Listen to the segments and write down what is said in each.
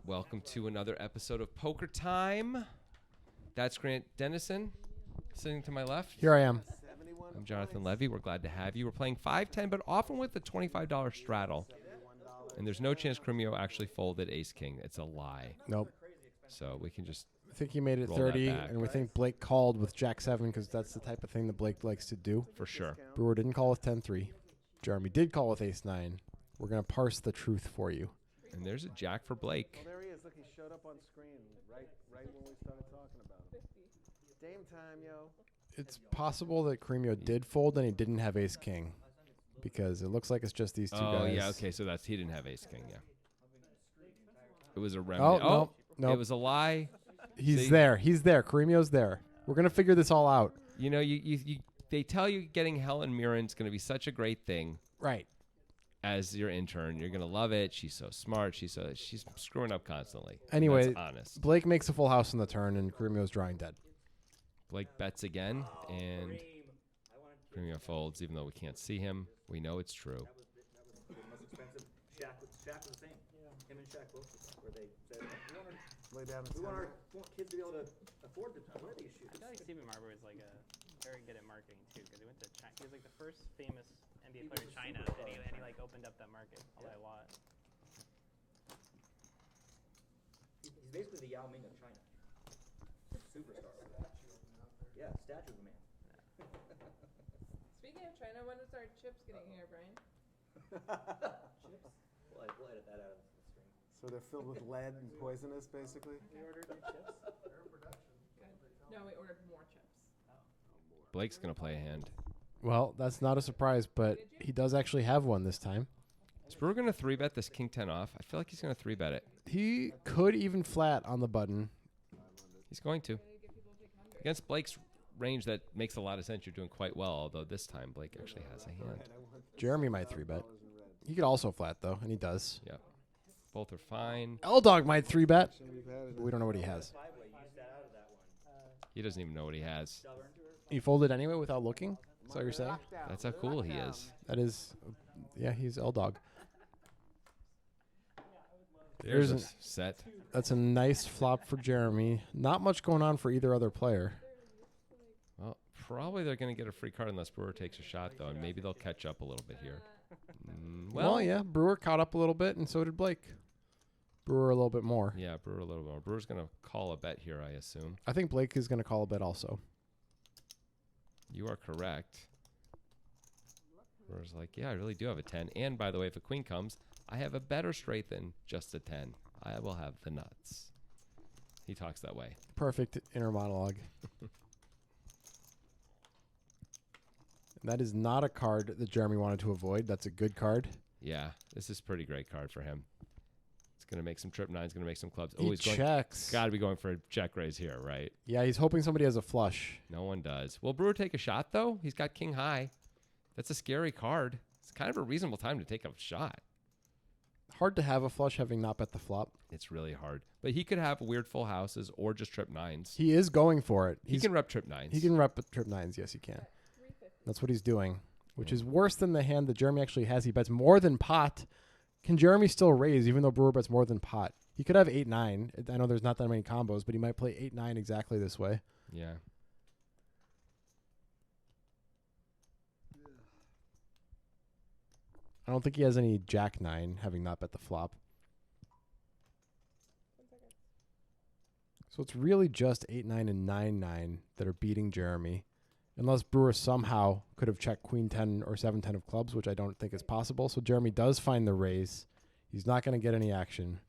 Welcome to another episode of Poker Time. That's Grant Dennison, sitting to my left. Here I am. I'm Jonathan Levy. We're glad to have you. We're playing 5-10, but often with a $25 straddle. And there's no chance Crimeo actually folded ace-king. It's a lie. Nope. So we can just... I think he made it Roll that 30, back. and we think Blake called with Jack-7 because that's the type of thing that Blake likes to do. For sure. Brewer didn't call with 10-3. Jeremy did call with ace-9. We're going to parse the truth for you. And there's a jack for Blake. Well, there he is. Look, he showed up on screen right when we started talking about him. Dame time, yo. It's possible that Cremio did fold and he didn't have ace-king because it looks like it's just these two guys. Oh, yeah, okay. So that's he didn't have ace-king, yeah. It was a Oh, remedy. no. It was a lie. He's See? there. He's there. Cremio's there. We're going to figure this all out. You know, they tell you getting Helen Mirren's going to be such a great thing. Right. As your intern, you're gonna love it. She's so smart. She's screwing up constantly. Anyway, That's honest. Blake makes a full house on the turn, and Cremio's drawing dead. Blake bets again, and Crimeo folds, even though we can't see him. We know it's true. The most expensive Shaq was the same. Him and Shaq both where they said Lay down we want kids to be able to afford to wear these shoes. I feel like Stephen Marbury was like very good at marketing too, because he went to China. He was like the first famous NBA player in China, and he like opened up that market a lot. He's basically the Yao Ming of China. Superstar. Yeah, statue of a man. Speaking of China, when is our chips getting here, Brian? Chips? We'll edit that out of the stream. So they're filled with lead and poisonous, basically. You ordered your chips? No, we ordered more chips. Blake's gonna play a hand. Well, that's not a surprise, but he does actually have one this time. Is Brewer gonna 3-bet this king 10 off? I feel like he's gonna 3-bet it. He could even flat on the button. He's going to. Against Blake's range, that makes a lot of sense. You're doing quite well, although this time Blake actually has a hand. Jeremy might 3-bet. He could also flat, though, and he does. Yeah. Both are fine. L-Dog might 3-bet. We don't know what he has. He doesn't even know what he has. He folded anyway without looking? Is that what you're saying? That's how cool he is. That is, yeah, he's L-Dog. There's a There's set. That's a nice flop for Jeremy. Not much going on for either other player. Well, probably they're going to get a free card unless Brewer takes a shot, though, and maybe they'll catch up a little bit here. Well, yeah, Brewer caught up a little bit, and so did Blake. Brewer a little bit more. Yeah, Brewer a little more. Brewer's going to call a bet here, I assume. I think Blake is going to call a bet also. You are correct. Brewer's like, yeah, I really do have a 10. And, by the way, if a queen comes, I have a better straight than just a 10. I will have the nuts. He talks that way. Perfect inner monologue. And that is not a card that Jeremy wanted to avoid. That's a good card. Yeah, this is a pretty great card for him. It's going to make some trip nines, going to make some clubs. He he's checks. Got to be going for a check raise here, right? Yeah, he's hoping somebody has a flush. No one does. Will Brewer take a shot, though? He's got king high. That's a scary card. It's kind of a reasonable time to take a shot. Hard to have a flush having not bet the flop. It's really hard. But he could have weird full houses or just trip nines. He is going for it. He can rep trip nines. He can rep trip nines. Yes, he can. That's what he's doing, which is worse than the hand that Jeremy actually has. He bets more than pot. Can Jeremy still raise even though Brewer bets more than pot? He could have 8-9. I know there's not that many combos, but he might play 8-9 exactly this way. Yeah. I don't think he has any Jack-9 having not bet the flop. So it's really just 8-9 and 9-9 that are beating Jeremy. Unless Brewer somehow could have checked Queen 10 or 7-10 of clubs, which I don't think is possible. So Jeremy does find the raise. He's not going to get any action.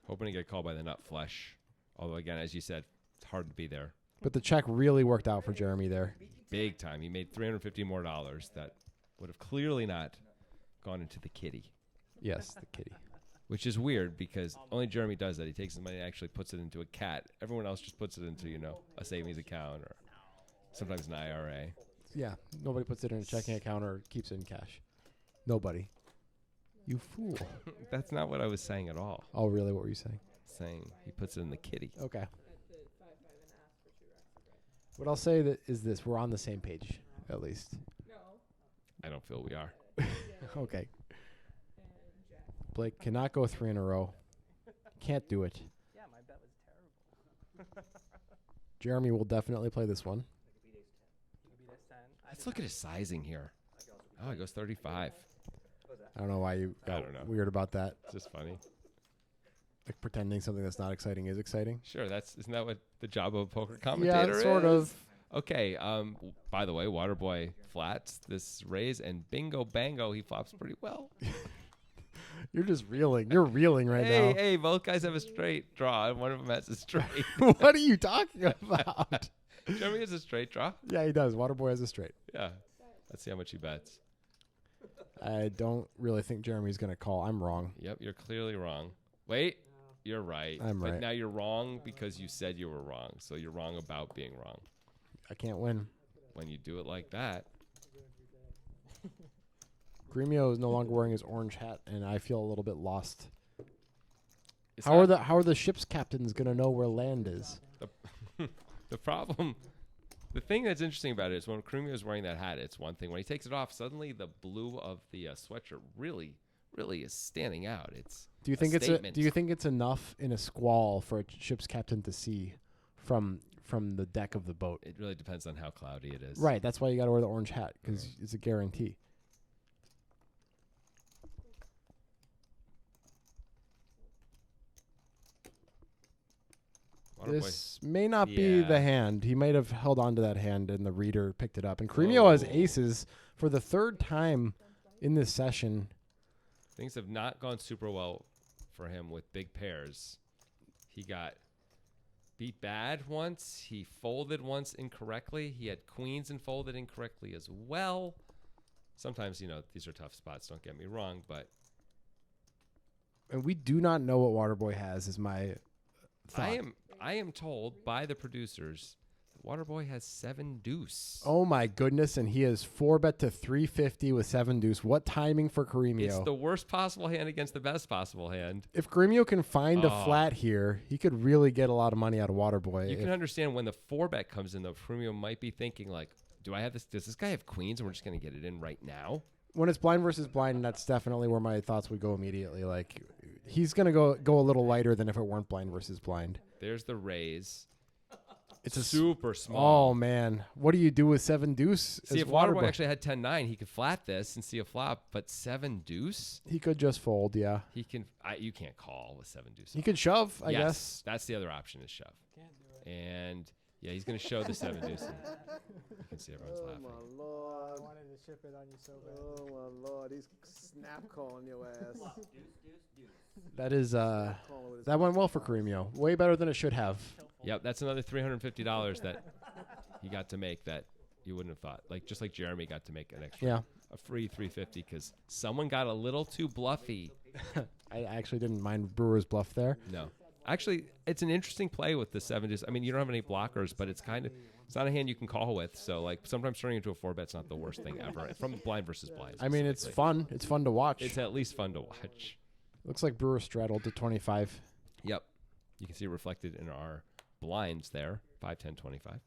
Hoping to get called by the nut flush. Although, again, as you said, it's hard to be there. But the check really worked out for Jeremy there. Big time. He made $350 more that would have clearly not gone into the kitty. Yes, the kitty. Which is weird because only Jeremy does that. He takes his money and actually puts it into a cat. Everyone else just puts it into, a savings account or sometimes an IRA. Yeah, nobody puts it in a checking account or keeps it in cash. Nobody. You fool. That's not what I was saying at all. Oh, really? What were you saying? Saying he puts it in the kitty. Okay. What I'll say that is this. We're on the same page, at least. I don't feel we are. Okay. Blake cannot go 3 in a row. Can't do it. Yeah, my bet was terrible. Jeremy will definitely play this one. You could beat S10. Let's look at his sizing here. Oh, he goes 35. I don't know why you got don't know. weird about that. It's just funny. Like pretending something that's not exciting is exciting. Sure, isn't that what the job of a poker commentator is? Sort of. Okay. By the way, Waterboy flats this raise, and bingo bango, he flops pretty well. You're just reeling. You're reeling right now. Hey, both guys have a straight draw, and one of them has a straight. What are you talking about? Jeremy has a straight draw. Yeah, he does. Waterboy has a straight. Yeah. Let's see how much he bets. I don't really think Jeremy's going to call. I'm wrong. Yep, you're clearly wrong. Wait, you're right. I'm but right. now you're wrong because you said you were wrong. So you're wrong about being wrong. I can't win. When you do it like that, Gremio is no longer wearing his orange hat, and I feel a little bit lost. it's How not- are the ship's captains going to know where land is? the problem? The thing that's interesting about it is when Crumio is wearing that hat, it's one thing. When he takes it off, suddenly the blue of the sweatshirt really is standing out. It's Do you think statement. do you think it's enough in a squall for a ship's captain to see from the deck of the boat? It really depends on how cloudy it is. Right, that's why you got to wear the orange hat because it's a guarantee. Waterboy. This may not be Yeah. the hand. He might have held on to that hand and the reader picked it up. And Cremio has Oh. aces for the third time in this session. Things have not gone super well for him with big pairs. He got beat bad once. He folded once incorrectly. He had queens and folded incorrectly as well. Sometimes, these are tough spots, don't get me wrong, but And we do not know what Waterboy has, is my thought. I am told by the producers that Waterboy has 7 deuce. Oh my goodness, and he has 4-bet to 350 with 7 deuce. What timing for Cremio? It's the worst possible hand against the best possible hand. If Gremio can find a Oh. flat here, he could really get a lot of money out of Waterboy. You can If- understand when the 4-bet comes in, though, Frumio might be thinking, like, do I have this? Does this guy have queens and we're just going to get it in right now? when it's blind versus blind, that's definitely where my thoughts would go immediately. Like, he's going to go a little lighter than if it weren't blind versus blind. There's the raise. It's a super small. Oh, man. What do you do with 7 deuce? See, as if Waterboy Waterboy? actually had 10-9, he could flat this and see a flop, but 7 deuce, He could just fold, yeah. he can. You can't call with 7 deuce. He could shove, I Yes, guess. that's the other option is shove. And yeah, he's going to show the 7 deuce. And you can see everyone's Oh laughing. my lord. I wanted to ship it on you so bad. Oh my lord. He's snap calling your ass. That is, Calling with his that went well for Cremio. Way better than it should have. Yep, that's another $350 that he got to make that you wouldn't have thought. Like just like Jeremy got to make an extra, Yeah. a free 350 because someone got a little too bluffy. I actually didn't mind Brewer's bluff there. No, actually, it's an interesting play with the 7 deuce. I mean, you don't have any blockers, but it's not a hand you can call with. So like sometimes turning into a 4-bet's not the worst thing ever from blind versus blind. I mean, it's specifically. fun. It's fun to watch. It's at least fun to watch. Looks like Brewer straddled to 25. Yep, you can see it reflected in our blinds there. 5, 10, 25. Not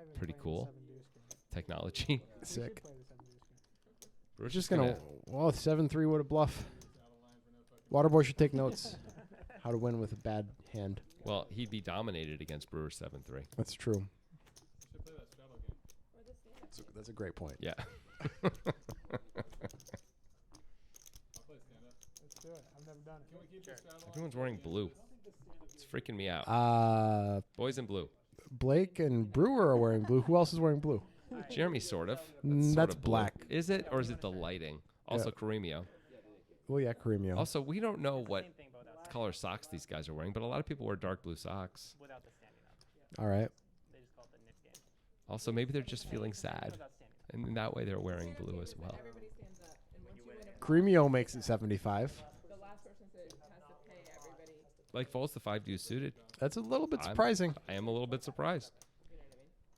even Pretty playing the cool. 7-deuce game. Technology. We should Sick. play the 7-deuce game. We're Just gonna. Well, 7-3 would a bluff. Waterboy should take notes. How to win with a bad hand. Well, he'd be dominated against Brewer 7-3. That's true. That's a great point. Yeah. Let's do it. I've never done it. Everyone's wearing blue. It's freaking me out. Boys in blue. Blake and Brewer are wearing blue. Who else is wearing blue? Jeremy, sort of. That's sort of blue. black. Is it, or is it the lighting? Also, Caremio. Well, yeah, Cremio. Also, we don't know what Same thing but without, color socks these guys are wearing, but a lot of people wear dark blue socks. without the standing up. All right. They just call it the knit game. Also, maybe they're just feeling sad, Without standing up. and in that way they're wearing blue as well. Everybody stands up, and once you win a Cremio makes it 75. the last person has to pay everybody. Like folds the 5 deuce suited. That's a little bit I'm- surprising. I am a little bit surprised.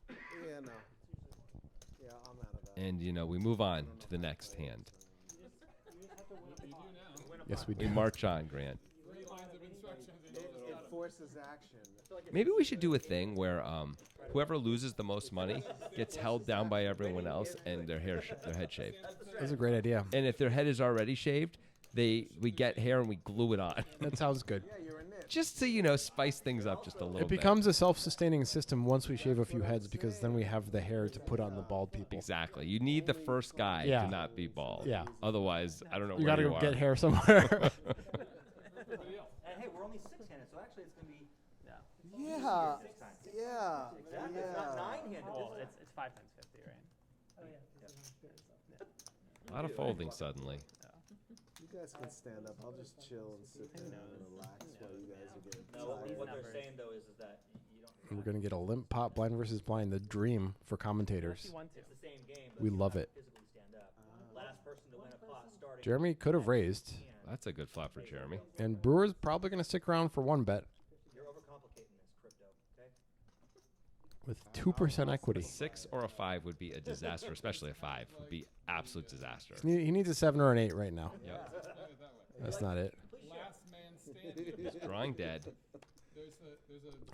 Yeah, no. Yeah, I'm out of that. And we move on to the next hand. Yes, we We do. march on, Grant. It forces action. Maybe we should do a thing where whoever loses the most money gets held down by everyone else and their head shaved. That's a great idea. And if their head is already shaved, we get hair and we glue it on, That sounds good. Yeah, you're a nit. just to spice things up just a little It bit. becomes a self-sustaining system once we shave a few heads because then we have the hair to put on the bald people. Exactly. You need the first guy Yeah. to not be bald. Yeah. Otherwise, I don't know You where gotta you go are. get hair somewhere. And hey, we're only six-handed, so actually it's gonna be Yeah. six times. Yeah. Exactly. It's not nine-handed. Well, is it? it's 5 times 50, right? A lot of folding suddenly. You guys can stand up. I'll just chill and sit there and relax while you guys are getting No, tired. what they're saying though is that you don't. We're gonna get a limp pot blind versus blind, the dream for If commentators. you want to. It's the same game. But We you love have it. to physically stand up. Last person to win a pot starting. Jeremy could have raised, That's a good flop for Jeremy. and Brewer's probably gonna stick around for one bet You're overcomplicating this, crypto. Okay. with 2% A equity. 6 or a 5 would be a disaster, especially a 5 would be absolute disaster. He needs a 7 or an 8 right now. Yep. That's not it. Last man standing. Drawing dead. There's a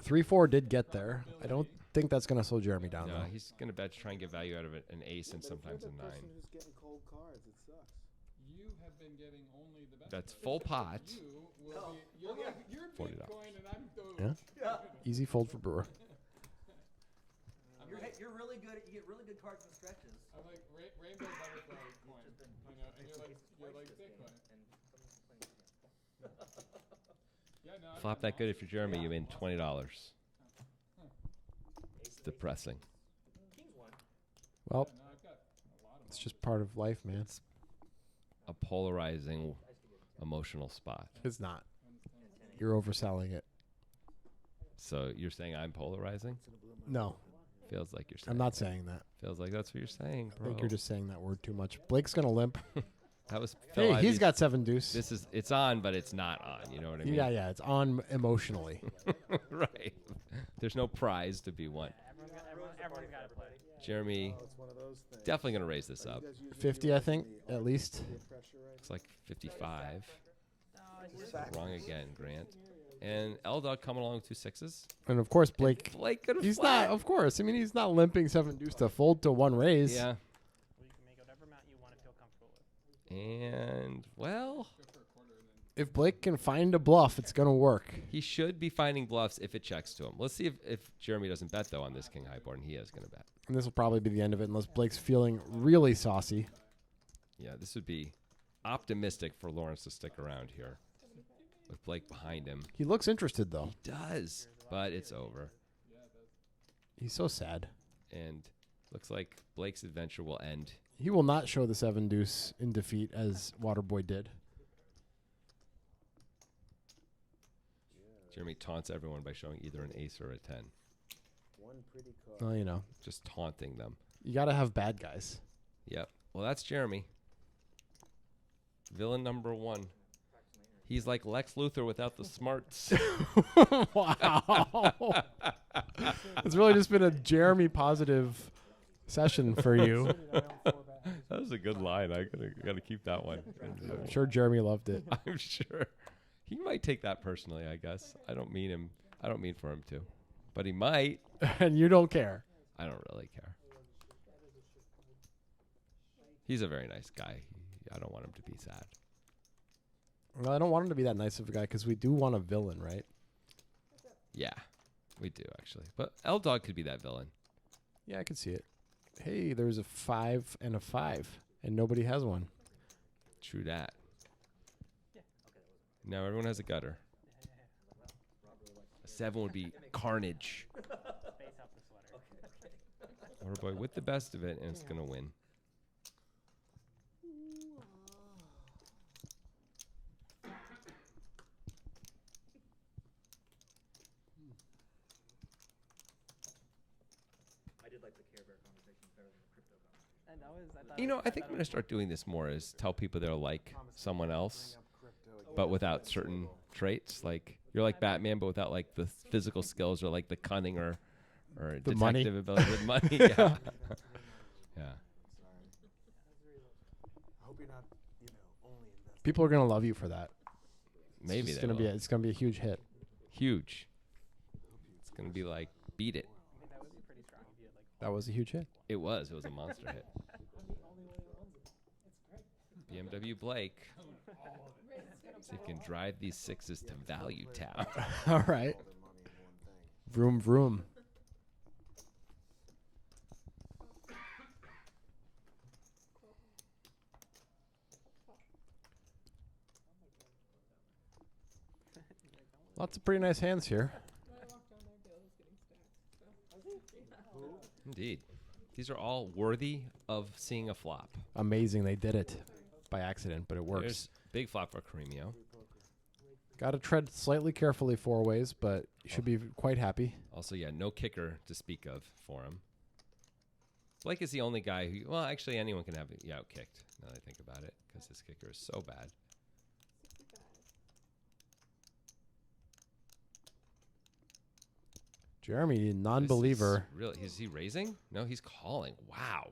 3-4 did get there. I don't think that's gonna slow Jeremy down No, though. he's gonna bet to try and get value out of it, an ace and But if sometimes you're a the 9. person who's getting cold cards, it sucks. you have been getting only the best. That's full pot. You will be. You're like you're $40. Bitcoin and I'm Doge. Yeah. Easy fold for Brewer. You're really good. You get really good cards and stretches. I'm like rainbow butterfly coin. You know, and you're like Bitcoin. Yeah, no. Flop that good if you're Jeremy, you win $20. It's depressing. Well, No, I've got a lot of. it's just part of life, man. It's a polarizing emotional spot. It's not. You're overselling it. So you're saying I'm polarizing? No, Feels like you're saying I'm not saying that. Feels like that's what you're saying, I bro. think you're just saying that word too much. Blake's gonna limp. That was Phil Hey, he's Ivy's- got 7 deuce. it's on, but it's not on. You know what I mean? Yeah, it's on emotionally. Right. There's no prize to be won. Everyone's got to play. Jeremy Oh, it's one of those things. definitely gonna raise this Are you up. guys using 50, yours I in think, the, at least. peer pressure right Looks like 55. No, it's just Wrong again, Grant. And L-Dog coming along with 2 6s. And of course, Blake. Blake could have He's not. Of course. I mean, he's not limping 7 deuce to fold to 1 raise. Yeah. well, you can make whatever amount you want to feel comfortable with. And, well, If Blake can find a bluff, it's gonna work. he should be finding bluffs if it checks to him. Let's see if Jeremy doesn't bet, though, on this king high board, and he is going to bet. And this will probably be the end of it, unless Blake's feeling really saucy. Yeah, this would be optimistic for Lawrence to stick around here with Blake behind him. He looks interested though. He does, but it's over. He's so sad. And looks like Blake's adventure will end. He will not show the 7 deuce in defeat as Waterboy did. Jeremy taunts everyone by showing either an ace or a 10. One pretty card. Well, you know, Just taunting them. you gotta have bad guys. Yep. Well, that's Jeremy. Villain number 1. He's like Lex Luthor without the smarts. Wow. It's really just been a Jeremy positive session for you. That was a good line. I gotta keep that one. I'm sure Jeremy loved it. I'm sure he might take that personally. I guess I don't mean for him to, but he might. And you don't care. I don't really care. He's a very nice guy. I don't want him to be sad. Well, I don't want him to be that nice of a guy because we do want a villain, right? Yeah, we do actually. But L-Dog could be that villain. Yeah, I can see it. Hey, there's a 5 and a 5, and nobody has one. True that. Now everyone has a gutter. A 7 would be carnage. Face up the sweater. Waterboy with the best of it, and it's gonna win. I did like the Care Bear conversation better than the crypto conversation. And that was, I think I'm gonna start doing this more. Is tell people they're like someone else, but without certain traits. Like you're like Batman, but without like the physical skills or like the cunning or The money. detective ability. The money, yeah, yeah. I hope you're not, only investing. People are gonna love you for that. Maybe it's they gonna will. it's gonna be a huge hit. Huge. It's gonna be like beat it. I think that would be pretty strong if you had like. That was a huge hit. It was. It was a monster hit. BMW Blake. See if you can drive these sixes to Value Town. All right. Vroom vroom. Lots of pretty nice hands here. When I walked down there, Dale was getting stacked. So. Indeed. These are all worthy of seeing a flop. Amazing, they did it by accident, but it works. There's big flop for Caremio. Got to tread slightly carefully four ways, but you should be quite happy. Also, yeah, no kicker to speak of for him. Blake is the only guy who, well, actually anyone can have it out kicked, now that I think about it, because his kicker is so bad. 65. Jeremy, non-believer. Really, is he raising? No, he's calling. Wow.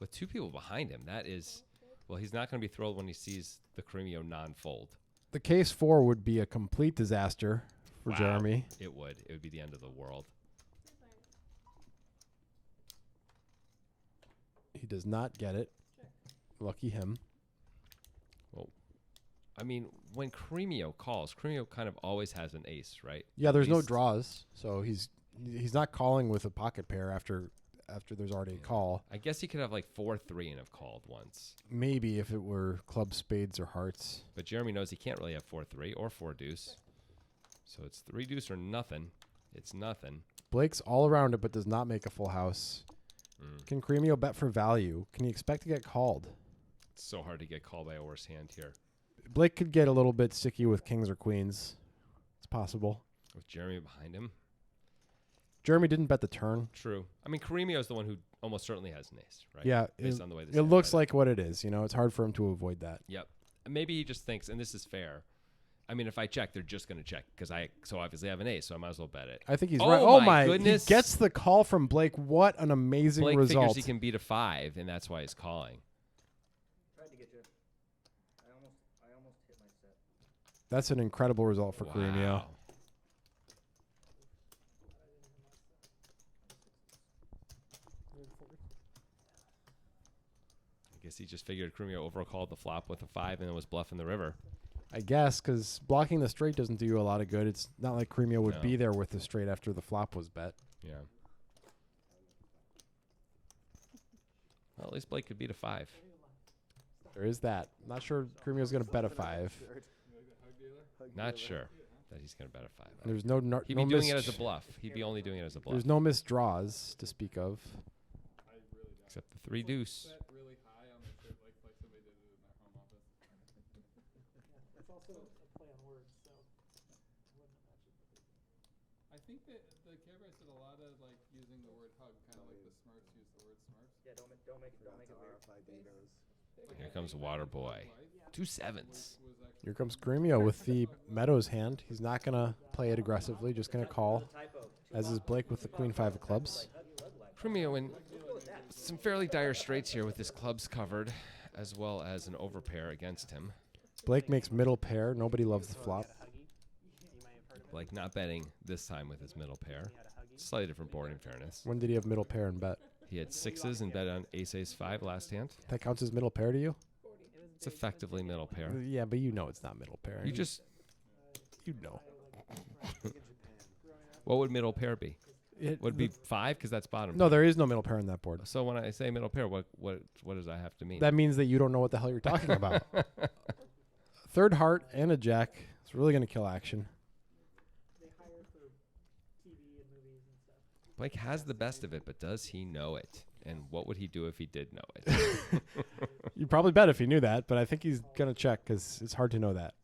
With two people behind him, that is, well, he's not going to be thrilled when he sees the Caremio non-fold. The case four would be a complete disaster for Wow. Jeremy. It would. It would be the end of the world. He does not get it. Lucky him. Well, I mean, when Caremio calls, Caremio kind of always has an ace, right? Yeah, At there's no least- draws, so he's not calling with a pocket pair after there's already a call. I guess he could have like 4-3 and have called once. Maybe if it were clubs, spades, or hearts. But Jeremy knows he can't really have 4-3 or 4-deuce. So it's 3-deuce or nothing. It's nothing. Blake's all around it, but does not make a full house. Mm. Can Caremio bet for value? Can he expect to get called? It's so hard to get called by a worse hand here. Blake could get a little bit sticky with kings or queens. It's possible. With Jeremy behind him. Jeremy didn't bet the turn. True. I mean, Caremio is the one who almost certainly has an ace, right? Yeah, Based on the way this it hand looks played out. like what it is. You know, it's hard for him to avoid that. Yep. Maybe he just thinks, and this is fair. I mean, if I check, they're just going to check because I so obviously have an ace, so I might as well bet it. I think he's Oh right. Oh my my goodness. He gets the call from Blake. What an amazing Blake result. figures he can beat a 5, and that's why he's calling. Tried to get you. I almost hit my set. That's an incredible result for Caremio. Wow. I guess he just figured Caremio overcalled the flop with a 5 and then was bluffing the river. I guess because blocking the straight doesn't do you a lot of good. It's not like Caremio would No. be there with the straight after the flop was bet. Yeah. Well, at least Blake could beat a 5. There is that. Not sure Caremio's going to bet a 5. Not sure that he's going to bet a 5. There's no He'd no be doing it missed- as a bluff. He'd be only doing it as a bluff. There's no missed draws to speak of. Except the 3-deuce. Bet really high on the trip, like somebody did it in their home office. It's also a play on words, so I wouldn't imagine. I think that the Care Bears did a lot of like using the word hug, kind of like the Smurfs use the word Smurfs. Yeah, don't make it weird. Here comes Water Boy. 2 7s. Here comes Caremio with the Meadows hand. He's not going to play it aggressively, just going to call, Typo. as is Blake with the Queen 5 of clubs. Caremio in some fairly dire straits here with his clubs covered, as well as an overpair against him. Blake makes middle pair. Nobody loves the flop. Got a huggy. You might have heard of it. Like not betting this time with his middle pair. He had a huggy. Slightly different board in fairness. When did he have middle pair and bet? He had 6s and bet on ace 5 last hand. That counts as middle pair to you? It's effectively middle pair. Yeah, but you know it's not middle pair. You just, you know. what would middle pair be? It, Would it be 5 because that's bottom. no, pair. there is no middle pair on that board. So when I say middle pair, what does that have to mean? That means that you don't know what the hell you're talking about. Third heart and a jack. It's really going to kill action. They hire for TV and movies and stuff. Blake has the best of it, but does he know it? And what would he do if he did know it? You'd probably bet if he knew that, but I think he's going to check because it's hard to know that.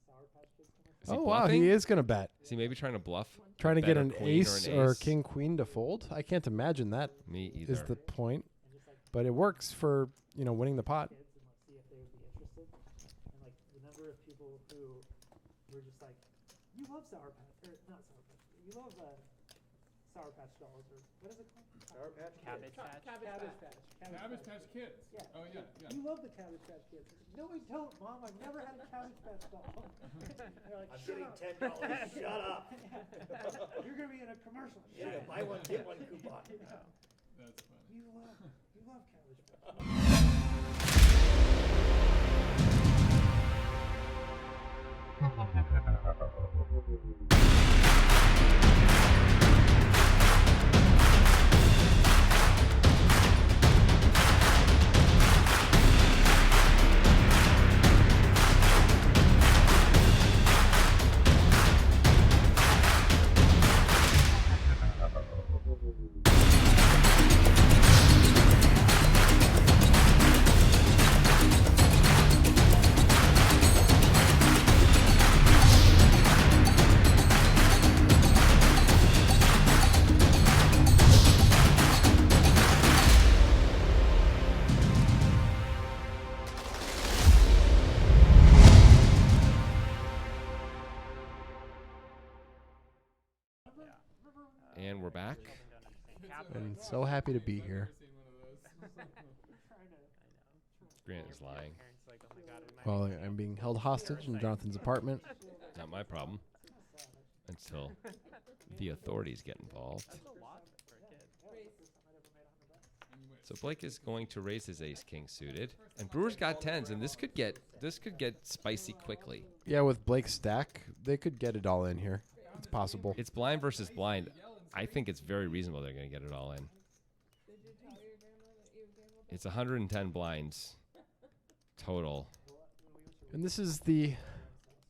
Is he Oh, wow. bluffing? He is going to bet. Is he maybe trying to bluff? Trying to Bet get or an queen ace an or ace? king queen to fold. I can't imagine that Me either. is the point. But it works for, winning the pot. Kids and like see if they would be interested. And like the number of people who were just like, you love Sour Patch, or not Sour Patch, you love Sour Patch Dolls, or what is it called? Sour Patch Cabbage Kids. patch. Cabbage Patch. Cabbage Patch Kids. Yeah. Oh yeah, yeah. You love the Cabbage Patch Kids. No, I don't, Mom. I've never had a Cabbage Patch doll. They're like, I'm shut getting up. $10. Shut up. You're gonna be in a commercial. Yeah, buy one get one coupon. That's funny. You love Cabbage Patch. And we're back. And so happy to be here. Grant is lying. Well, I'm being held hostage in Jonathan's apartment. Not my problem. Until the authorities get involved. So Blake is going to raise his ace king suited, and Brewer's got tens, and this could get spicy quickly. Yeah, with Blake's stack, they could get it all in here. It's possible. It's blind versus blind. I think it's very reasonable they're going to get it all in. Did you tell your grandma that you gambled? It's 110 blinds total. And this is the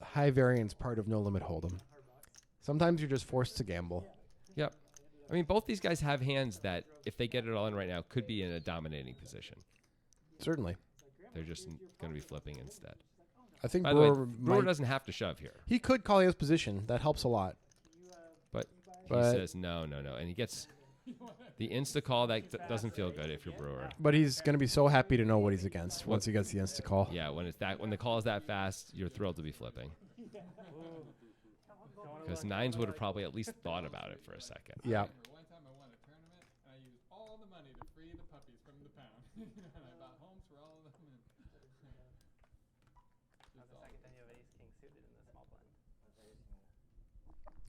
high variance part of No Limit Hold'em. Sometimes you're just forced to gamble. Yep. I mean, both these guys have hands that, if they get it all in right now, could be in a dominating position. Certainly. They're just going to be flipping instead. I think By the way, Brewer, Brewer might, doesn't have to shove here. he could call his position. That helps a lot. But he But- says no. And he gets the insta call. That doesn't feel good if you're Brewer. But he's going to be so happy to know what he's against once he gets the insta call. Yeah, when the call is that fast, you're thrilled to be flipping. Because nines would have probably at least thought about it for a second. Yeah. One time I won a tournament, and I used all the money to free the puppies from the pound. And I bought homes for all of them. And That's the second time you have ace king suited in the small blind.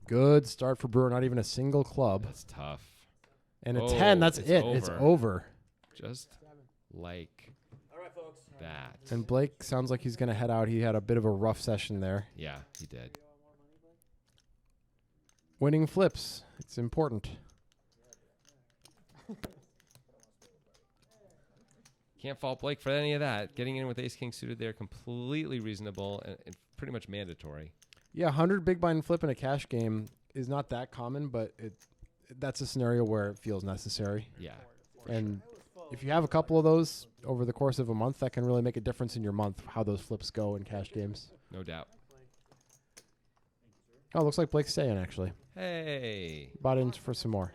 Good start for Brewer. Not even a single club. That's tough. And a Oh, 10. That's it's it. It's over. Just like All right, folks. that. And Blake sounds like he's going to head out. He had a bit of a rough session there. Yeah, he did. Winning flips. It's important. Can't fault Blake for any of that. Getting in with ace king suited there, completely reasonable and pretty much mandatory. Yeah, 100 big blind flip in a cash game is not that common, but that's a scenario where it feels necessary. Yeah. And if you have a couple of those over the course of a month, that can really make a difference in your month, how those flips go in cash games. No doubt. Oh, looks like Blake's staying, actually. Hey. Bought in for some more.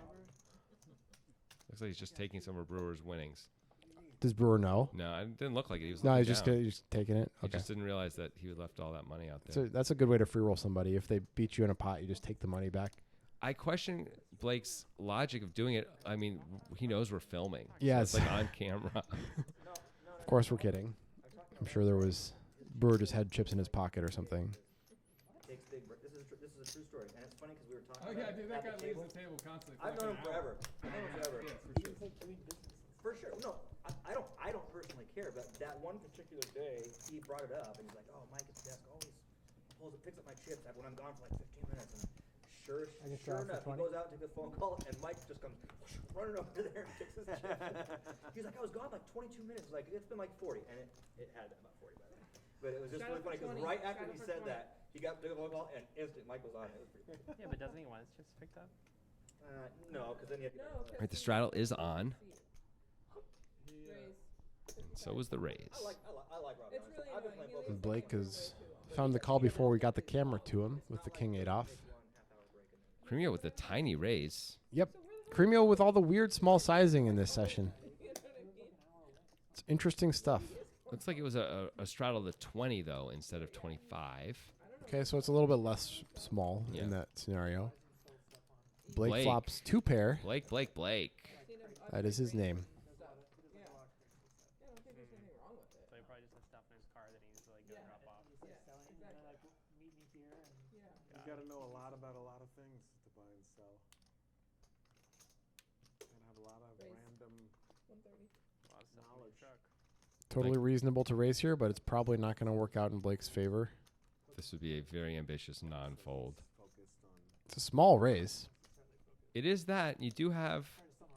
Looks like he's just taking some of Brewer's winnings. Does Brewer know? No, it didn't look like it. He was No, looking he's just, down. he's taking it. He Okay. just didn't realize that he left all that money out there. So that's a good way to free roll somebody. If they beat you in a pot, you just take the money back. I question Blake's logic of doing it. I mean, he knows we're filming. So Yes. it's like on camera. Of course, we're kidding. I'm sure there was Brewer just had chips in his pocket or something. Takes big. This is a true story, and it's funny because we were talking. oh about yeah, it dude, at that guy the leaves table. the table constantly. I've for known like him an hour. forever. I've known him forever. Yes, for sure. For sure. No, I don't personally care, but that one particular day, he brought it up, and he's like, "Oh, Mike at the desk always picks up my chips when I'm gone for like 15 minutes." And sure enough, he goes out and takes a phone call, and Mike just comes running over there and takes his chips. He's like, "I was gone like 22 minutes." Like it's been like 40, and it had been about 40 by then. But it was just Shout really out for funny because 20. right after Shout he out for said 20. that, he got took a phone call, and instant Mike was on it. It was pretty cool. Yeah, but doesn't he want his chips picked up? No, because then you have to. No, Right, the straddle is on. Raise. So is the raise. I like Rob. It's Johnson. really I've been annoying. playing He both. leaves And Blake the camera has way too long. found the call before we got the camera to him with the king 8 off. Cremio with a tiny raise. Yep. Cremio with all the weird small sizing in this session. It's interesting stuff. Looks like it was a straddle to 20, though, instead of 25. Okay, so it's a little bit less small Yeah. in that scenario. Blake, Blake. flops 2 pair. Blake. That is his name. Yeah. Yeah, I don't think there's anything wrong with it. So he probably just has stuff in his car that he needs to like go drop off. Yeah, exactly. Meet me here and Yeah. You gotta know a lot about a lot of things to buy and sell. And have a lot of Raise. random 130. A lot of stuff in his truck. Totally reasonable to raise here, but it's probably not going to work out in Blake's favor. This would be a very ambitious non-fold. Focused on. It's a small raise. It is that. You do have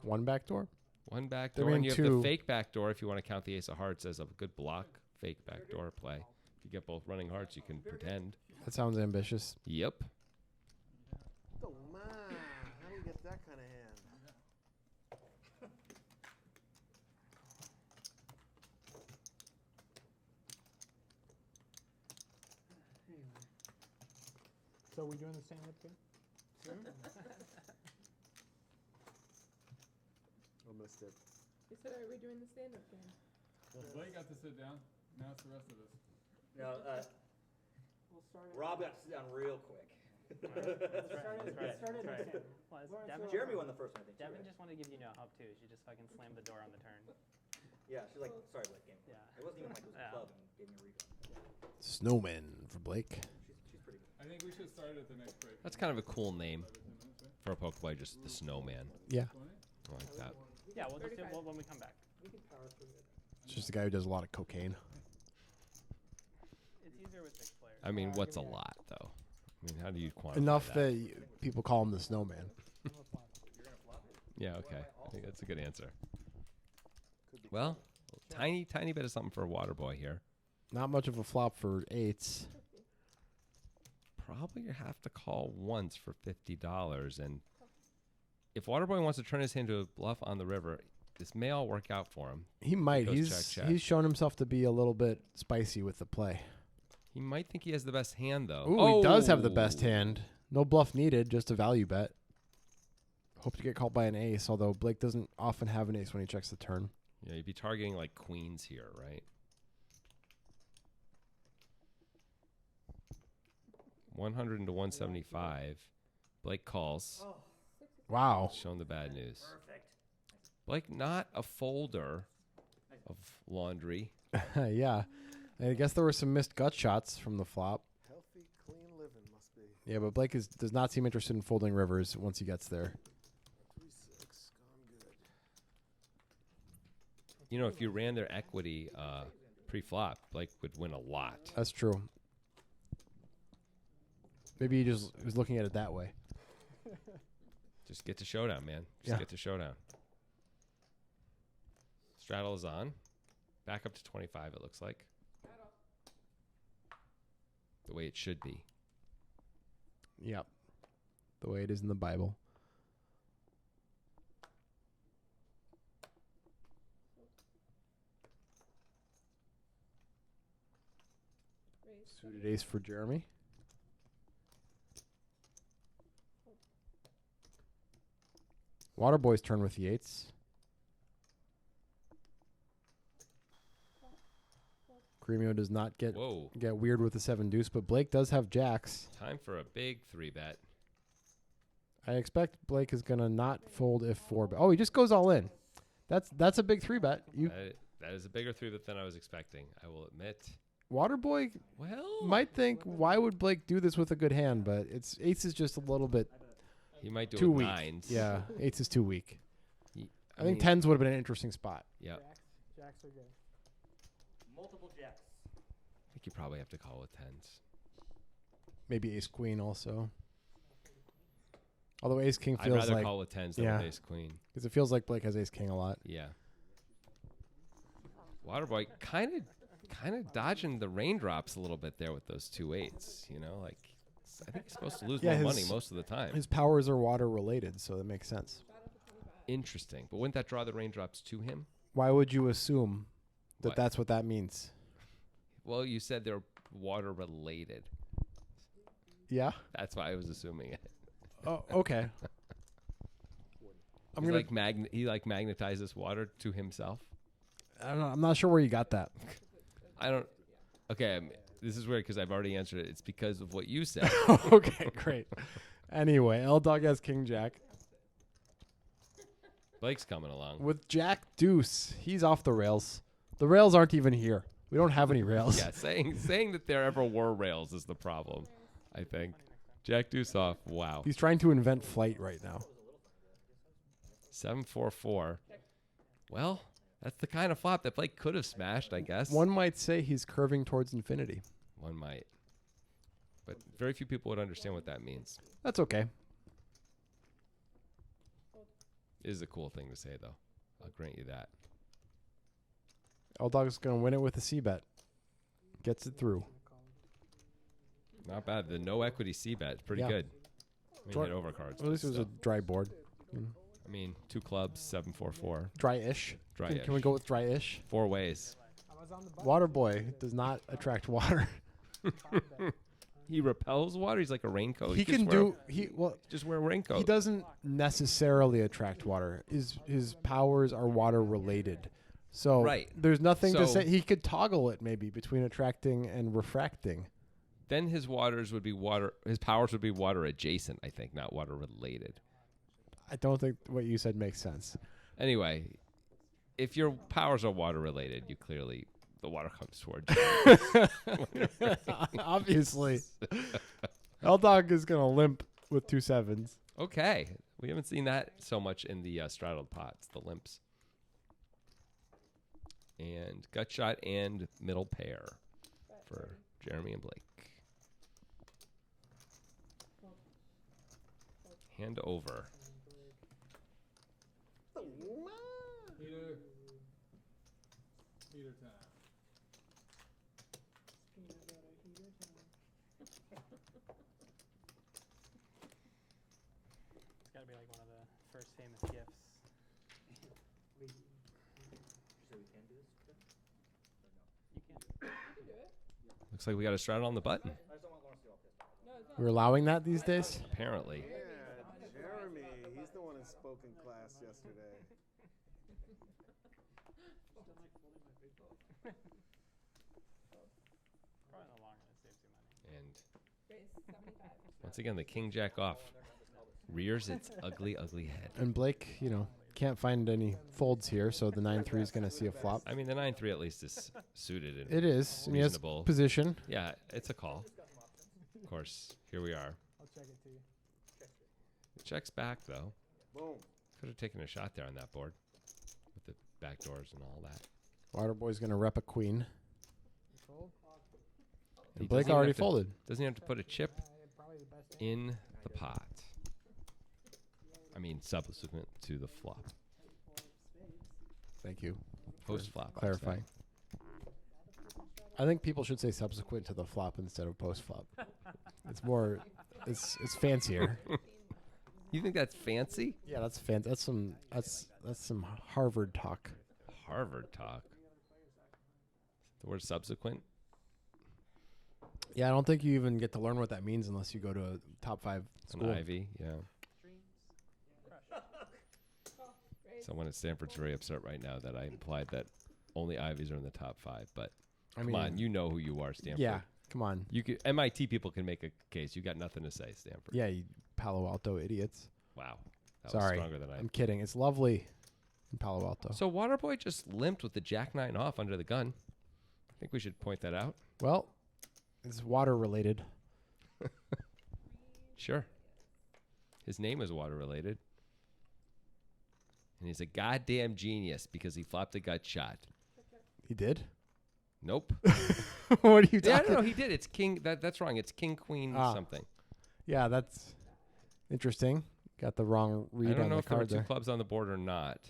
One backdoor. one back There door, and being you have two. the fake back door if you want to count the ace of hearts as a good block fake back door play. If you get both running hearts, you can pretend. That sounds ambitious. Yep. Oh man, how do you get that kind of hand? Anyway. So are we doing the stand-up game? Almost it. You said, are we doing the stand-up game? Blake got to sit down. Now it's the rest of us. No, We'll start it. Rob got to sit down real quick. Let's start it. Let's start it. That's right. stand-up. Well, it's Lawrence, Devin, Jeremy won the first one, I think. too, Devin right? just wanted to give you no help too. She just fucking slammed the door on the turn. Yeah, she's like, sorry, Blake, game. Yeah. It wasn't even like it was a Yeah. club and gave me a rebound. Snowman for Blake. She's pretty good. I think we should start at the next break. That's kind of a cool name 5 or 10 minutes, right? for a poke play, just the snowman. Yeah. 20? I like that. Yeah, we'll just do 35. it when we come back. We can power through it. It's just a guy who does a lot of cocaine. It's easier with 6 players. I mean, Alright, what's a give me lot though? I mean, how do you quantify Enough that? that people call him the Snowman. I'm gonna flop it. Yeah, okay. I think that's a good answer. Well, tiny bit of something for a water boy here. Not much of a flop for eights. Probably have to call once for $50. And if Waterboy wants to turn his hand to a bluff on the river, this may all work out for him. He might. Goes He's check, check. he's shown himself to be a little bit spicy with the play. He might think he has the best hand, though. Ooh, he does have the best Oh. hand. No bluff needed, just a value bet. Hope to get called by an ace, although Blake doesn't often have an ace when he checks the turn. Yeah, you'd be targeting like queens here, right? 100 into 175. Blake calls. Oh, Wow. Showing the bad news. perfect. Blake, not a folder of laundry. Yeah. I guess there were some missed gut shots from the flop. Healthy, clean living must be. Yeah, but Blake does not seem interested in folding rivers once he gets there. 3-6, gone good. You know, if you ran their equity pre-flop, Blake would win a lot. That's true. Maybe he just was looking at it that way. Just get to showdown, man. Just Yeah. get to showdown. Straddle is on. Back up to 25, it looks like. The way it should be. Yep. The way it is in the Bible. Raise. Suited ace for Jeremy. Waterboy's turn with the eights. Cremio does not get Whoa. weird with the 7 deuce, but Blake does have jacks. Time for a big 3-bet. I expect Blake is gonna not fold if 4. Oh, he just goes all in. That's a big 3-bet. You That is a bigger 3-bet than I was expecting, I will admit. Waterboy Well, might think, why would Blake do this with a good hand? But it's eights is just a little bit he might do too it with weak. 9s. Yeah, eights is too weak. He- I think mean, tens would have been an interesting spot. Yeah, Jacks are good. Multiple jacks. I think you probably have to call with 10s. Maybe ace queen also. Although ace king I'd feels rather like, call with 10s than yeah. with ace queen. because it feels like Blake has ace king a lot. Yeah. Waterboy kind of dodging the raindrops a little bit there with those 2 8s. You know, like I think he's supposed to lose Yeah, more money his- most of the time. His powers are water related, so that makes sense. Interesting, but wouldn't that draw the raindrops to him? Why would you assume that What? that's what that means? Well, you said they're water related. Yeah. That's why I was assuming it. Oh, okay. I'm He's gonna. he magnetizes water to himself. I don't know. I'm not sure where you got that. I don't. Okay, this is weird because I've already answered it. It's because of what you said. Okay, great. Anyway, L Dog has king jack Blake's coming along. with jack deuce. He's off the rails. The rails aren't even here. We don't have any rails. Yeah, saying that there ever were rails is the problem. I think. Jack deuce off. Wow. He's trying to invent flight right now. 7-4-4. Well, that's the kind of flop that Blake could have smashed, I guess. One might say he's curving towards infinity. One might. But very few people would understand what that means. That's okay. It is a cool thing to say, though. I'll grant you that. L Dog's gonna win it with a C bet. Gets it through. Not bad. The no equity C bet is pretty Yeah. good. I mean, Dry- hit overcards. At least it was a still. dry board. I mean, 2 clubs, 7-4-4. Dry-ish. Dry-ish. Can we go with dry-ish? 4 ways. I was on the bus. Water boy does not attract water. He repels water. He's like a raincoat. He Just can wear a- do well. Just wear a raincoat. He doesn't necessarily attract water. His powers are water related. So Right. there's nothing to So- say. He could toggle it maybe between attracting and refracting. Then his waters would be water. His powers would be water adjacent, I think, not water related. I don't think what you said makes sense. Anyway, if your powers are water related, you clearly the water comes towards you. Obviously. L Dog is gonna limp with 2 sevens. Okay, we haven't seen that so much in the straddled pots, the limps. And gut shot and middle pair for Jeremy and Blake. Hand over. Heater. Heater time. It's got to be like one of the first famous gifts. You say we can do this? Chris? You can. Looks like we got a straddle on the button. I just don't want Lawrence to get all pissed off. No, it's not. We're allowing that these days. Apparently. Yeah, Jeremy. He's the one who spoke in class yesterday. Probably no longer. That saves you money. And Raise 75. once again, the king jack off rears its ugly, ugly head. And Blake, can't find any folds here, so the 9-3 is gonna see a flop. I mean, the 9-3 at least is suited. And It is. And he has Reasonable. position. yeah, it's a call. Of course, here we are. I'll check it to you. It checks back, though. Boom. Could have taken a shot there on that board with the back doors and all that. Water boy's gonna rep a queen. Fold? He And Blake doesn't even already have to- folded. Doesn't he have to put a chip Probably the best. in the pot? I mean, subsequent to the flop. Thank you. Post flop. Clarifying. I think people should say subsequent to the flop instead of post flop. It's more, it's fancier. You think that's fancy? Yeah, that's fancy. That's some Harvard talk. Harvard talk. The word subsequent? Yeah, I don't think you even get to learn what that means unless you go to a top 5 It's an school. Ivy, yeah. Someone at Stanford's very upset right now that I implied that only Ivies are in the top 5. But I come on, you know who you are, Stanford. yeah, come on. You could, MIT people can make a case. You got nothing to say, Stanford. Yeah, you Palo Alto idiots. Wow. That Sorry, was stronger than I. I'm kidding. It's lovely in Palo Alto. So Waterboy just limped with the Jack 9 off under the gun. I think we should point that out. Well, it's water related. Sure. His name is water related. And he's a goddamn genius because he flopped a gut shot. He did? Nope. What are you Yeah, talking? no, he did. It's king. That's wrong. It's king, queen, Ah. something. Yeah, that's interesting. Got the wrong read I don't on know the if there were card two there. clubs on the board or not.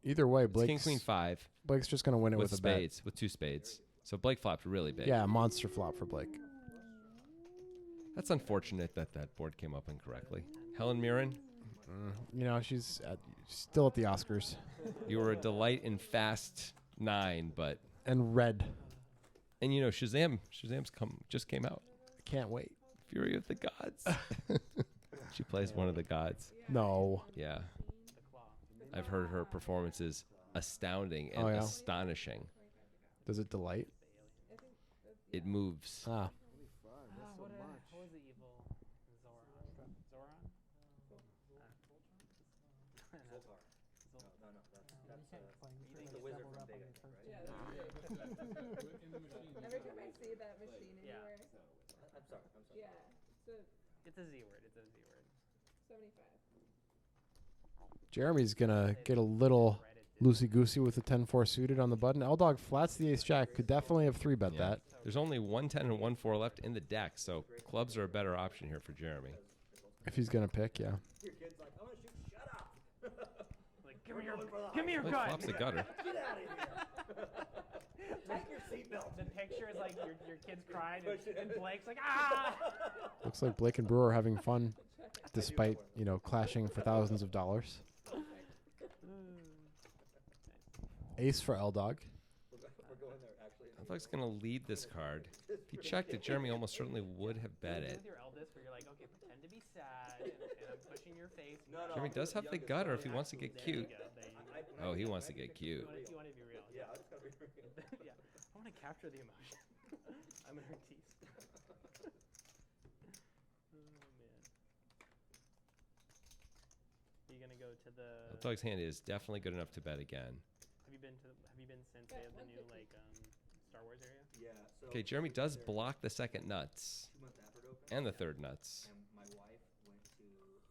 Either way, It's king, Blake's, queen, 5 Blake's just gonna win it with with a bet. spades, with 2 spades. So Blake flopped really big. Yeah, monster flop for Blake. That's unfortunate that that board came up incorrectly. Helen Mirren, She's still at the Oscars. you were a delight in Fast 9, but And red. and Shazam's just came out. Can't wait. Fury of the Gods. She plays one of the gods. No. Yeah. I've heard her performance is astounding and Oh, yeah? astonishing. Does it delight? It moves. Ah. What was the evil Zoran? Zoran? Zoltar. No, that's He's the wizard from Vegas, right? Yeah, In the machine. every time I see that machine Yeah. anywhere, I'm sorry. yeah, so It's a Z word. It's a Z word. 75. Jeremy's gonna get a little loosey goosey with the 10-4 suited on the button. L-Dog flats the ace-jack. Could definitely have 3-bet Yeah. that. There's only 110 and 1-4 left in the deck, so clubs are a better option here for Jeremy. If he's going to pick, yeah. Your kid's like, I'm gonna shoot. Shut up. Like, give me your Well, he gun. flops the gutter. Get out of here. Take your seatbelt. The picture is like your kid's crying and Blake's like, ah. Looks like Blake and Brewer are having fun despite, clashing for thousands of dollars. Ace for L-Dog. We're going there actually. L-Dog's going to lead this card. If he checked it, Jeremy almost certainly would have bet it. With your eldest, where you're like, okay, pretend to be sad, and I'm pushing your face. No, Jeremy does have the gutter if he wants to get cute. There you go. Oh, he wants to get cute. You want to be real. Yeah, I just gotta be real. Yeah. I want to capture the emotion. I'm an artiste. Oh man. Are you gonna go to the? L-Dog's hand is definitely good enough to bet again. Have you been since they have the new Star Wars area? Yeah. So Okay, Jeremy does block the second nuts 2 months after it opened. and the third nuts. And my wife went to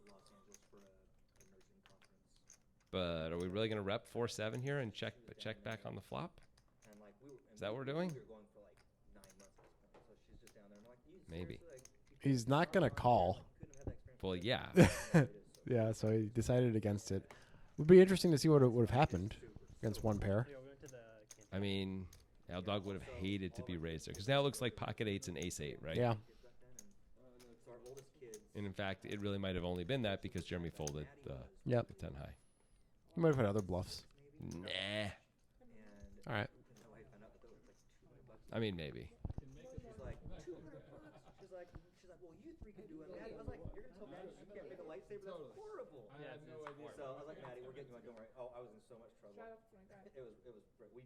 Los Angeles for a nursing conference. But are we really going to rep 4-7 here and check back on the flop? And like Is that what we're doing? We were going for like 9 months at this point. So she's just down there. And I'm like, you Maybe. seriously, like, you He's not going to call. couldn't have had that experience. Well, yeah. Yeah, so he decided against it. Would be interesting to see what would have happened against one pair. Yeah, we went to the. I mean, L-Dog would have hated to be raised there because now it looks like pocket eights and ace eight, right? Yeah. So our oldest kids. And in fact, it really might have only been that because Jeremy folded the Yep. 10 high. You might have had other bluffs. Nah. And All right. my wife found out that those were like $200. I mean, maybe. She's like, $200. She's like, well, you 3 can do it. Maddie, I was like, you're gonna tell Maddie she can't make a lightsaber? That's horrible. I had no idea. So I was like, Maddie, we're getting you on. Don't worry. Oh, I was in so much trouble. Shout out to my guy. It was great. We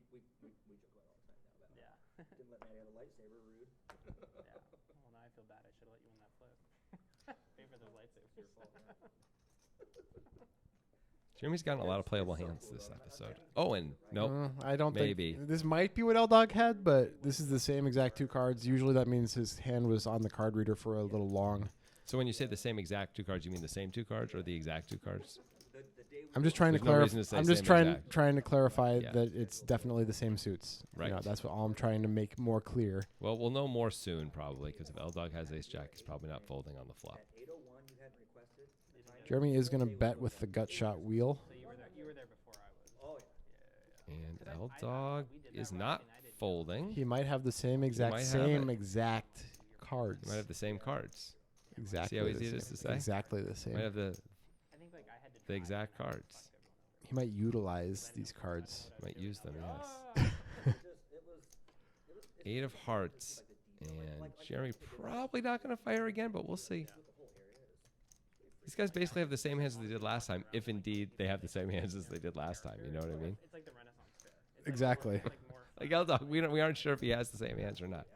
joke about it all the time now. About Yeah. didn't let Maddie have a lightsaber. Rude. Yeah. Well, now I feel bad. I should have let you win that flip. Pay for those lightsabers. Your fault, man. Jeremy's gotten a lot of playable hands this episode. Oh, and nope. I don't Maybe. think this might be what L-Dog had, but this is the same exact 2 cards. Usually that means his hand was on the card reader for a little long. So when you say the same exact 2 cards, you mean the same 2 cards or the exact 2 cards? I'm just trying to There's no clarify. reason to say I'm just same exact. trying to clarify Yeah. that it's definitely the same suits. Right. That's what all I'm trying to make more clear. Well, we'll know more soon probably because if L-Dog has ace jack, he's probably not folding on the flop. At 8:01, you hadn't requested. Jeremy is going to bet with the gut shot wheel. So you were there before I was. Oh yeah. And I- L-Dog we did that is last not night, I did. folding. He might have the same might have exact cards. He might have the same cards. Exactly. how the easy it is same. to say? Exactly the same. Might have the I think like I had to. the drive exact and I cards. fucked everyone. He might utilize these cards. Might use them, yes. Ah. It's 8 of hearts. And Jeremy probably not going to fire again, but we'll see. These guys basically have the same hands as they did last time, if indeed they have the same hands as they did last time. You know what I mean? It's like the Renaissance fair. It's Exactly. Like more Like L-Dog, we aren't sure if he has the same hands or not.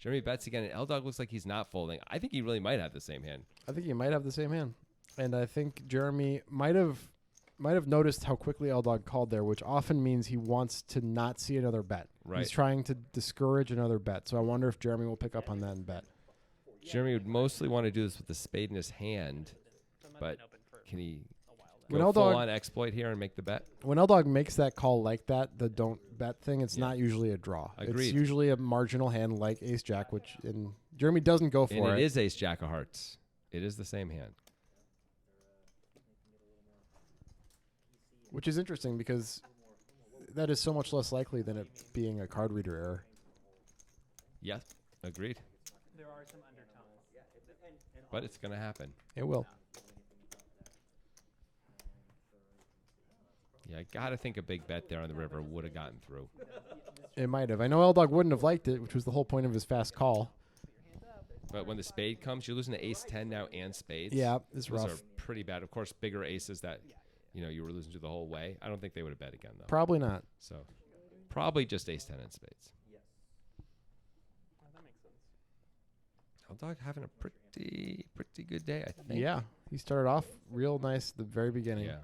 Jeremy bets again, and L-Dog looks like he's not folding. I think he really might have the same hand. I think he might have the same hand, and I think Jeremy might have noticed how quickly L-Dog called there, which often means he wants to not see another bet. Right. He's trying to discourage another bet. So I wonder if Jeremy will pick up on that and bet. Jeremy would mostly want to do this with the spade in his hand, so it must have but been open for can he a while When go L-Dog- full on exploit here and make the bet? When L-Dog makes that call like that, the don't bet thing, it's Yeah. not usually a draw. Agreed. It's usually a marginal hand like Ace-Jack, which in Jeremy doesn't go And for it it. is ace jack of hearts. It is the same hand. Which is interesting because that is so much less likely than it being a card reader error. Yes, agreed. There are some undertones. But it's going to happen. It will. Yeah, I got to think a big bet there on the river would have gotten through. It might have. I know L-Dog wouldn't have liked it, which was the whole point of his fast call. But when the spade comes, you're losing to ace 10 now and spades. Yeah, it's Those rough. are pretty bad. Of course, bigger aces that, you were losing to the whole way. I don't think they would have bet again, though. Probably not. So probably just ace 10 and spades. Oh, that makes sense. L-Dog having a pretty good day, I think. Yeah, he started off real nice at the very beginning. Yeah.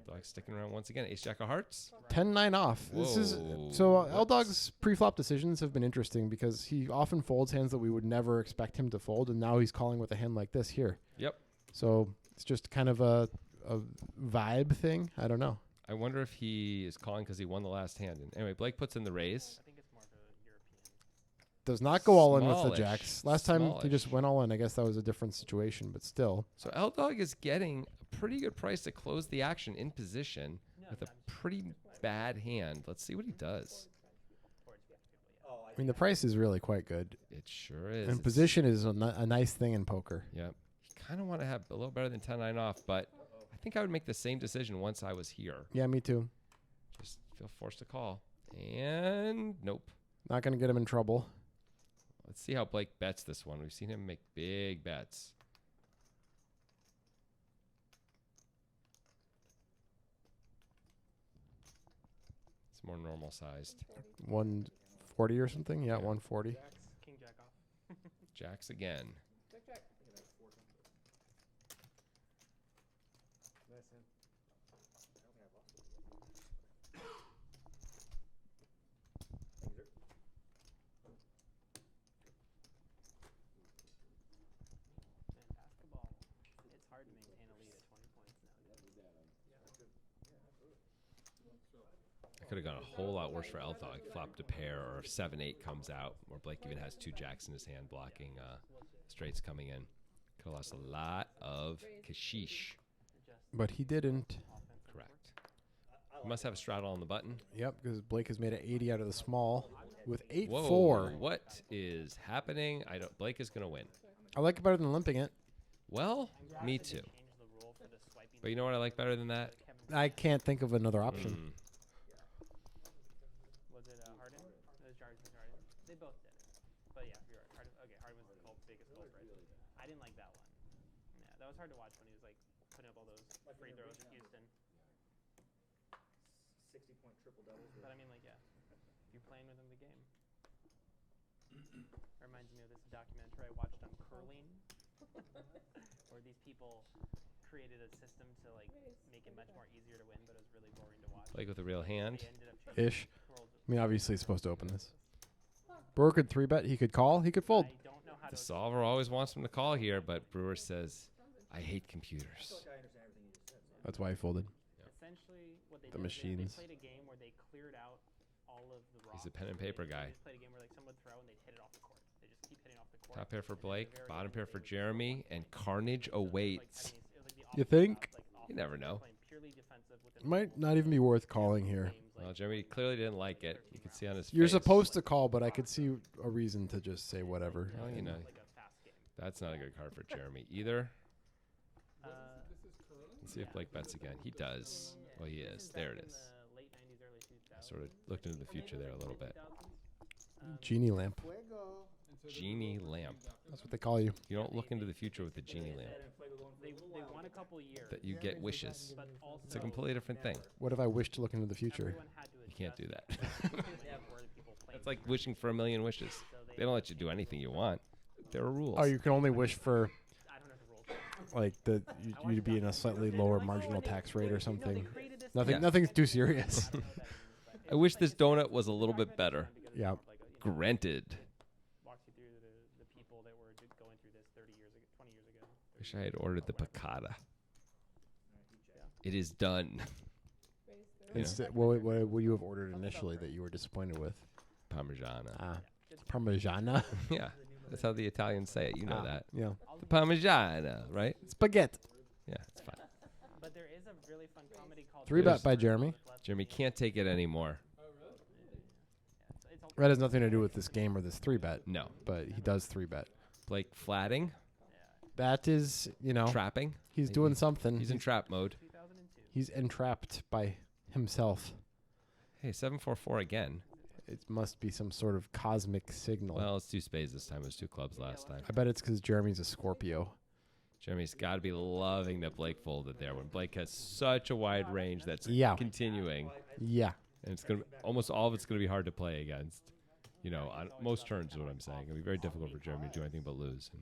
L-Dog sticking around once again. Ace jack of hearts. 10-9 off. This is Whoa, so whoops. L-Dog's pre-flop decisions have been interesting because he often folds hands that we would never expect him to fold, and now he's calling with a hand like this here. Yep. So it's just kind of a a vibe thing. I don't know. I wonder if he is calling because he won the last hand. And anyway, Blake puts in the raise. I think it's more of a European. Does not go all in with the Smallish. jacks. Last time he just Smallish. went all in. I guess that was a different situation, but still. So L Dog is getting a pretty good price to close the action in position with a pretty bad hand. Let's see what he does. I mean, the price is really quite good. It sure is. And It's- position is a nice thing in poker. Yep. You kind of want to have a little better than 10-9 off, but I think I would make the same decision once I was here. Yeah, me too. Just feel forced to call. And nope. Not going to get him in trouble. Let's see how Blake bets this one. We've seen him make big bets. It's more normal sized. 140 or something? Yeah, 140. King jack off. Jacks again. Check, check. Nice hand. Man, basketball, it's hard to maintain a lead at 20 points nowadays. I could have gone a whole lot worse for Elthog. Flopped a pair, or if 7-8 comes out, or Blake even has 2 jacks in his hand blocking straights coming in. Could have lost a lot of kashish. But he didn't. Correct. He must have a straddle on the button. Yep, because Blake has made an 80 out of the small with 8-4. Whoa, what is happening? Blake is going to win. I like it better than limping it. Well, me too. But you know what I like better than that? I can't think of another option. Mm. Was it Harden? It was Jarvis and Harden. They both did it. But yeah, you're right. Harden was the biggest culprit. I didn't like that one. Yeah, that was hard to watch when he was like putting up all those free throws in Houston. 60-point triple doubles. But I mean, like, yeah, if you're playing within the game. Reminds me of this documentary I watched on curling, where these people created a system to like make it much more easier to win, but it was really boring to watch. Blake with a real hand. They ended up changing Ish. the world. I mean, obviously he's supposed to open this. Brewer could 3-bet. He could call. He could fold. I don't know how The to solver always wants him to call here, but Brewer says, I hate computers. I understand everything you just said. So. That's why he folded. essentially what they The did is they machines. played a game where they cleared out all of the rocks. He's a pen and paper guy. They just played a game where like someone would throw and they'd hit it off the court. They just keep hitting off the court. Top pair for And at the Blake, very bottom end, pair they for would Jeremy, and carnage like, awaits. it was like the You opposite think? of, like, You never offense. They were know. playing purely defensive within It might not even be worth calling here. games, Well, like, Jeremy clearly didn't like it. You could see on his You're face. supposed to call, but I could see a reason to just say whatever. Well, you know, like a fast game. that's not a good card for Jeremy either. Uh, Let's see if Blake bets again. He does. Well, he is. There it is. the late 90s, early 2000s. Sort of looked into the future there a little bit. Genie lamp. Fuego. Genie lamp. That's what they call you. You don't look into the future with the genie lamp. They won a couple years. That you get wishes. But also It's a completely different thing. What if I wish to look into the future? everyone had to You can't do adjust that. to where the people played It's like wishing for a million wishes. so They don't let you do anything you want. There are rules. Oh, you can only wish for I don't know the rules. like you to be in a slightly lower marginal tax rate or something. Created this Nothing. Yeah. Nothing's too serious. I wish this donut was a little bit better. Yeah. Granted. Walks you through the people that were going through this 30 years ago, 20 years ago. Wish I had ordered the piccata. It is done. Yeah. Instead, what would you have ordered initially that you were disappointed with? Parmigiana. Ah, Parmigiana. Yeah. That's how the Italians say it. You know that. Yeah. The Parmigiana, right? Spaghetti. Yeah, it's fine. But there is a really fun comedy called 3-bet by Jeremy. Jeremy can't take it anymore. That has nothing to do with this game or this 3-bet, No. but he does 3-bet. Blake flatting, That is, trapping. he's Maybe. doing something. He's in trap mode. 2002. He's entrapped by himself. Hey, 7-4-4 again. It must be some sort of cosmic signal. Well, it's 2 spades this time. It was 2 clubs last time. I bet it's because Jeremy's a Scorpio. Jeremy's got to be loving that Blake folded there when Blake has such a wide range that's Yeah. continuing. Yeah. And it's going to almost all of it's going to be hard to play against. On most turns is what I'm saying. It'll be very difficult for Jeremy to do anything but lose. And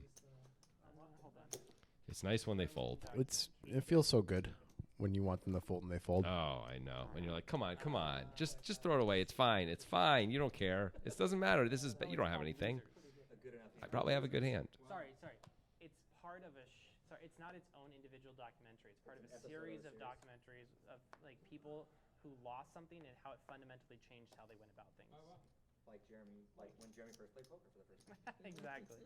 it's nice when they fold. It feels so good when you want them to fold and they fold. Oh, I know. When you're like, come on. Just throw it away. It's fine. It's fine. You don't care. It doesn't matter. You don't have anything. I probably have a good hand. Sorry. It's part of a. sorry, it's not its own individual documentary. It's part of a It's an series episode of of a series. documentaries of like people who lost something and how it fundamentally changed how they went about things. Oh, wow. Like Jeremy, like when Jeremy first played poker for the first time. Exactly.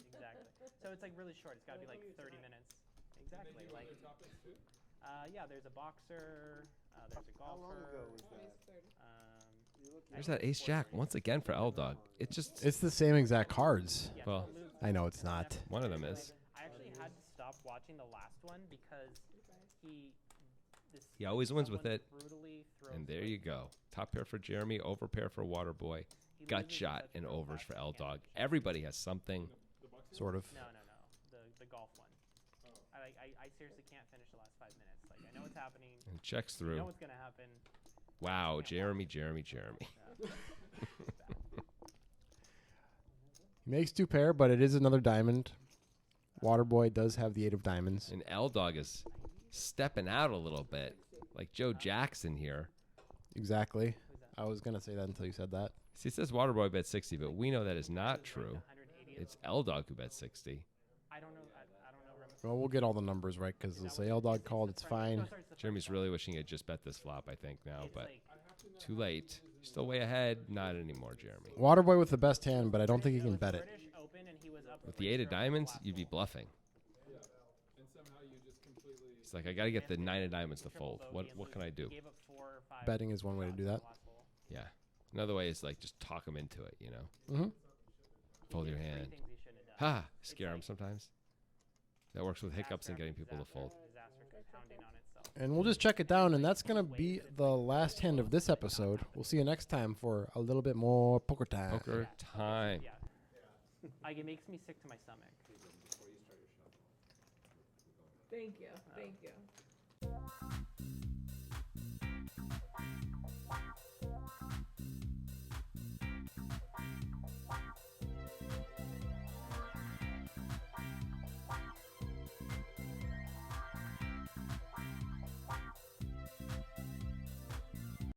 So it's like really short. It's got to be like 30 minutes. Exactly. And they do Like, other topics too? yeah, there's a boxer. There's a golfer. How long ago was that? 30. You look There's that ace jack once again for L Dog. It's just It's the same exact cards. Yeah, Well, so Luke- I know it's not. one of them is. I actually had to stop watching the last one because he. He always wins with someone it. brutally throws And there like- you go. Top pair for Jeremy, over pair for Waterboy, he gut loses shot such and real overs fast for he L can't Dog. finish. Everybody has something. The boxer? Sort of. No. The golf one. I seriously can't finish the last 5 minutes. Like I know what's happening. And checks I know through. what's gonna happen. Wow, Jeremy. Yeah. He makes 2 pair, but it is another diamond. Waterboy does have the 8 of diamonds. And L Dog is stepping out a little bit, like Joe Jackson here. Exactly. Who's that? I was gonna say that until you said that. See, it says Waterboy bet 60, but we know that is not true. 180 It's L Dog who bet 60. I don't know. I don't know. Well, we'll get all the numbers right because they'll say L Dog called. It's fine. Jeremy's really wishing he had just bet this flop, I think, now, It's but like, too late. Still way ahead. Not anymore, Jeremy. Waterboy with the best hand, but I don't think he can bet it. British Open and he was up With three the 8 of strokes diamonds, last you'd be hole. bluffing. Yeah. And somehow you just completely. It's like, I got to get the 9 of diamonds to Triple fold. bogey What and what can I lose. do? He gave up 4 or 5 Betting is one way to do shots that. on the last hole. Yeah. Another way is like just talk him into it, you know? Mm-hmm. Fold He your did 3 hand. things he shouldn't have done. Ha! Scare him like- sometimes. That works with hiccups Disaster and getting after people to disaster fold. after disaster compounding on itself. And we'll just check it down, and that's gonna be the last hand of this episode. We'll see you next time for a little bit more poker time. Poker time. Yeah. Like it makes me sick to my stomach. Thank you. Thank you.